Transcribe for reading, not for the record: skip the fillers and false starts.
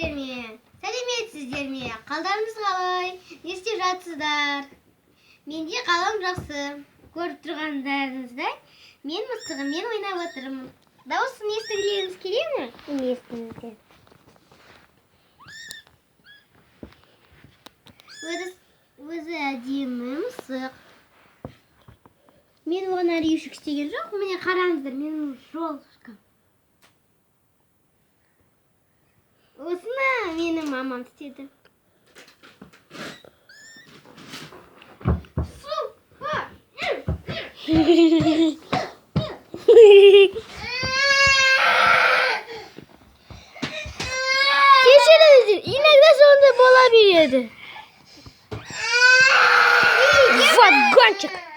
Сәлеметсіздер ме? Сәлеметсіздер ме? Қалдарыңыз қалай? Не істеп жатсыздар? Менде қалам жақсы. Көріп тұрғандарыңыздай, мен мысығыммен ойнап отырмын. Дауысын естігілеріңіз келе ме? Естіңіздер. Өзі әдемі мысық. Мен оған әлі үйшік істеген жоқ. Міне қараңыздар, менің жолышкам. Осыны менің мамам істеді. Geçiriz. İnekler sonunda olabiliyordu. Вот гонщик.